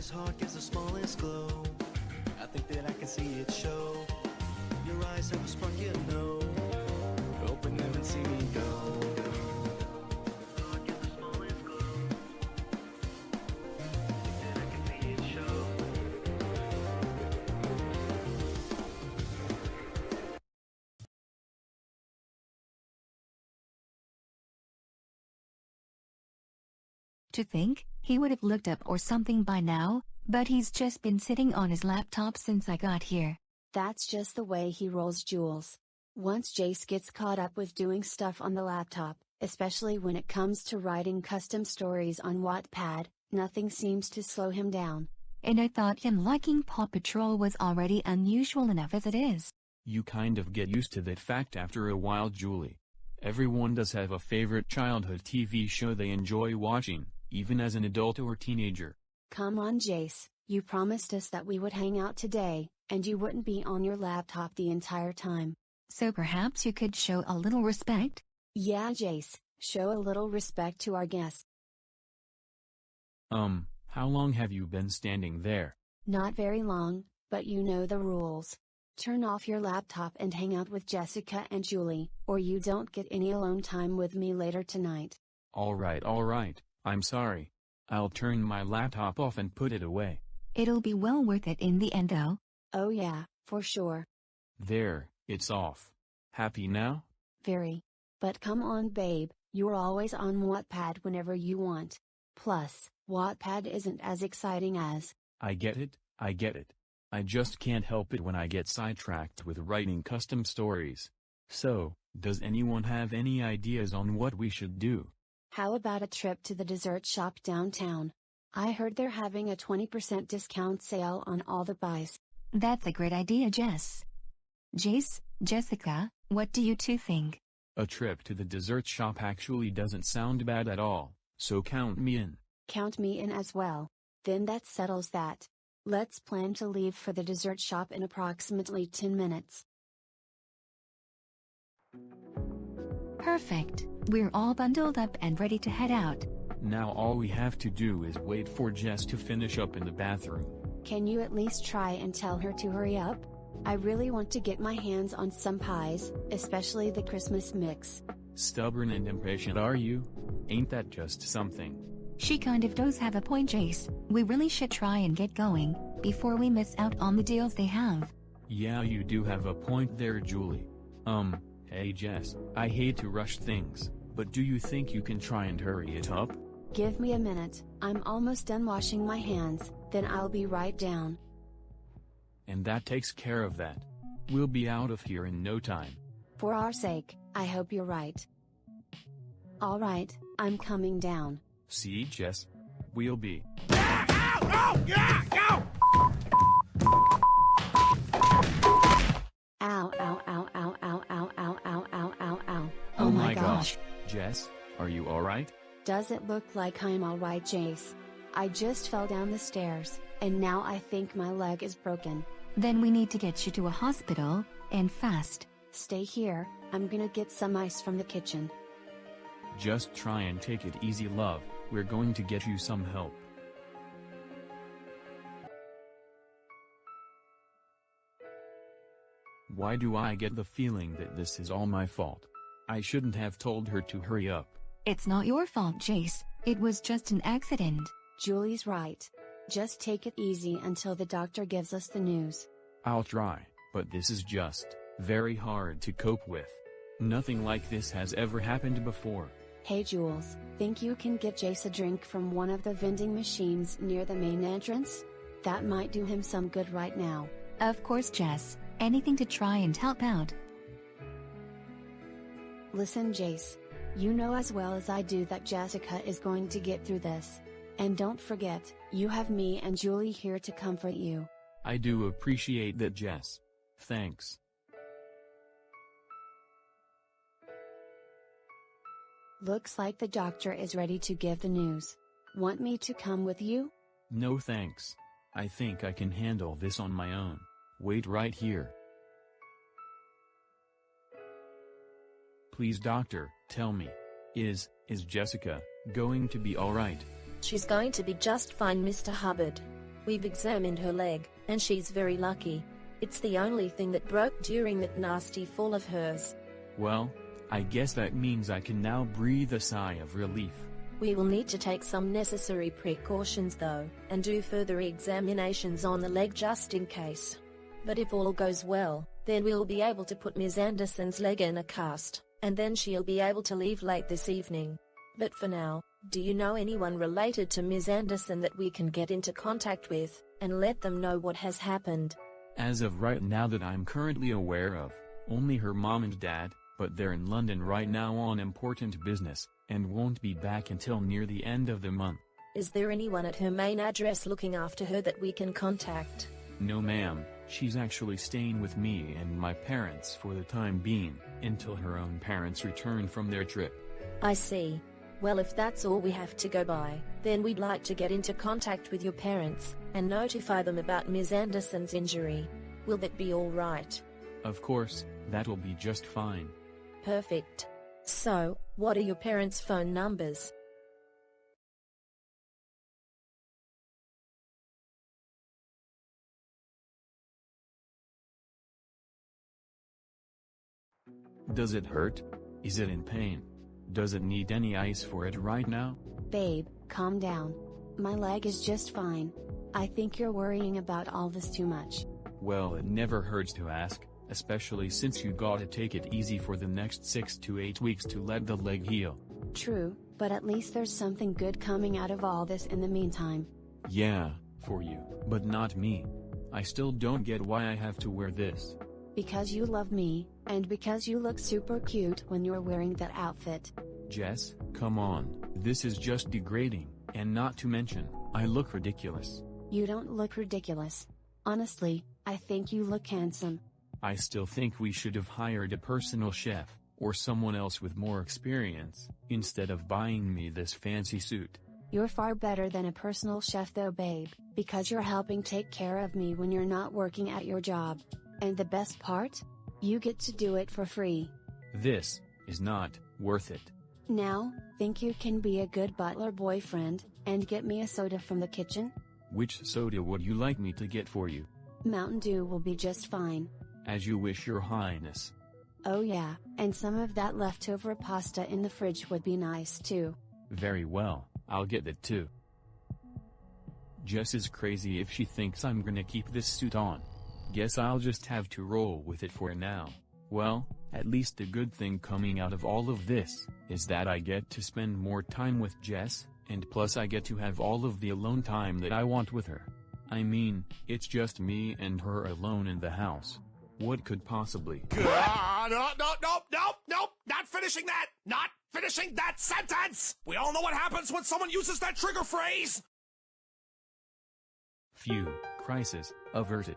this heart gives the smallest glow. I think that I can see it show. Your eyes have a spark, you know. Open them and see me go. To think, he would have looked up or something by now, but he's just been sitting on his laptop since I got here. That's just the way he rolls, Jules. Once Jace gets caught up with doing stuff on the laptop, especially when it comes to writing custom stories on Wattpad, nothing seems to slow him down. And I thought him liking Paw Patrol was already unusual enough as it is. You kind of get used to that fact after a while, Julie. Everyone does have a favorite childhood TV show they enjoy watching, even as an adult or teenager. Come on, Jace, you promised us that we would hang out today, and you wouldn't be on your laptop the entire time. So perhaps you could show a little respect? Yeah, Jace, show a little respect to our guests. How long have you been standing there? Not very long, but you know the rules. Turn off your laptop and hang out with Jessica and Julie, or you don't get any alone time with me later tonight. Alright, I'm sorry. I'll turn my laptop off and put it away. It'll be well worth it in the end though. Oh yeah, for sure. There, it's off. Happy now? Very. But come on, babe, you're always on Wattpad whenever you want. Plus, Wattpad isn't as exciting as... I get it. I just can't help it when I get sidetracked with writing custom stories. So, does anyone have any ideas on what we should do? How about a trip to the dessert shop downtown? I heard they're having a 20% discount sale on all the buys. That's a great idea, Jess. Jace, Jessica, what do you two think? A trip to the dessert shop actually doesn't sound bad at all, so count me in. Count me in as well. Then that settles that. Let's plan to leave for the dessert shop in approximately 10 minutes. Perfect. We're all bundled up and ready to head out. Now all we have to do is wait for Jess to finish up in the bathroom. Can you at least try and tell her to hurry up? I really want to get my hands on some pies, especially the Christmas mix. Stubborn and impatient are you? Ain't that just something? She kind of does have a point, Jace. We really should try and get going, before we miss out on the deals they have. Yeah, you do have a point there, Julie. Hey Jess, I hate to rush things, but do you think you can try and hurry it up? Give me a minute, I'm almost done washing my hands, then I'll be right down. And that takes care of that. We'll be out of here in no time. For our sake, I hope you're right. Alright, I'm coming down. See, Jess? We'll be. Ow, ow, ow, ow, ow, ow, ow, ow, ow, ow, ow. Oh my gosh. Jess, are you alright? Does it look like I'm alright, Jace? I just fell down the stairs, and now I think my leg is broken. Then we need to get you to a hospital, and fast. Stay here, I'm gonna get some ice from the kitchen. Just try and take it easy, love. We're going to get you some help. Why do I get the feeling that this is all my fault? I shouldn't have told her to hurry up. It's not your fault, Jace. It was just an accident. Julie's right. Just take it easy until the doctor gives us the news. I'll try, but this is just very hard to cope with. Nothing like this has ever happened before. Hey Jules, think you can get Jace a drink from one of the vending machines near the main entrance? That might do him some good right now. Of course, Jess. Anything to try and help out. Listen, Jace. You know as well as I do that Jessica is going to get through this. And don't forget, you have me and Julie here to comfort you. I do appreciate that, Jess. Thanks. Looks like the doctor is ready to give the news. Want me to come with you? No thanks. I think I can handle this on my own. Wait right here. Please, doctor, tell me. Is Jessica going to be alright? She's going to be just fine, Mr. Hubbard. We've examined her leg, and she's very lucky. It's the only thing that broke during that nasty fall of hers. Well, I guess that means I can now breathe a sigh of relief. We will need to take some necessary precautions though, and do further examinations on the leg just in case. But if all goes well, then we'll be able to put Ms. Anderson's leg in a cast, and then she'll be able to leave late this evening. But for now, do you know anyone related to Ms. Anderson that we can get into contact with, and let them know what has happened? As of right now that I'm currently aware of, only her mom and dad, but they're in London right now on important business, and won't be back until near the end of the month. Is there anyone at her main address looking after her that we can contact? No ma'am, she's actually staying with me and my parents for the time being, until her own parents return from their trip. I see. Well, if that's all we have to go by, then we'd like to get into contact with your parents, and notify them about Ms. Anderson's injury. Will that be all right? Of course, that will be just fine. Perfect. So, what are your parents' phone numbers? Does it hurt? Is it in pain? Does it need any ice for it right now? Babe, calm down. My leg is just fine. I think you're worrying about all this too much. Well, it never hurts to ask, especially since you gotta take it easy for the next 6 to 8 weeks to let the leg heal. True, but at least there's something good coming out of all this in the meantime. Yeah, for you, but not me. I still don't get why I have to wear this. Because you love me, and because you look super cute when you're wearing that outfit. Jess, come on, this is just degrading, and not to mention, I look ridiculous. You don't look ridiculous. Honestly, I think you look handsome. I still think we should have hired a personal chef, or someone else with more experience, instead of buying me this fancy suit. You're far better than a personal chef though, babe, because you're helping take care of me when you're not working at your job. And the best part? You get to do it for free. This is not worth it. Now, think you can be a good butler boyfriend, and get me a soda from the kitchen? Which soda would you like me to get for you? Mountain Dew will be just fine. As you wish, Your Highness. Oh yeah, and some of that leftover pasta in the fridge would be nice too. Very well, I'll get that too. Jess is crazy if she thinks I'm gonna keep this suit on. Guess I'll just have to roll with it for now. Well, at least the good thing coming out of all of this, is that I get to spend more time with Jess, and plus I get to have all of the alone time that I want with her. I mean, it's just me and her alone in the house. What could possibly— Nope, not finishing that! Not finishing that sentence! We all know what happens when someone uses that trigger phrase! Phew, crisis averted.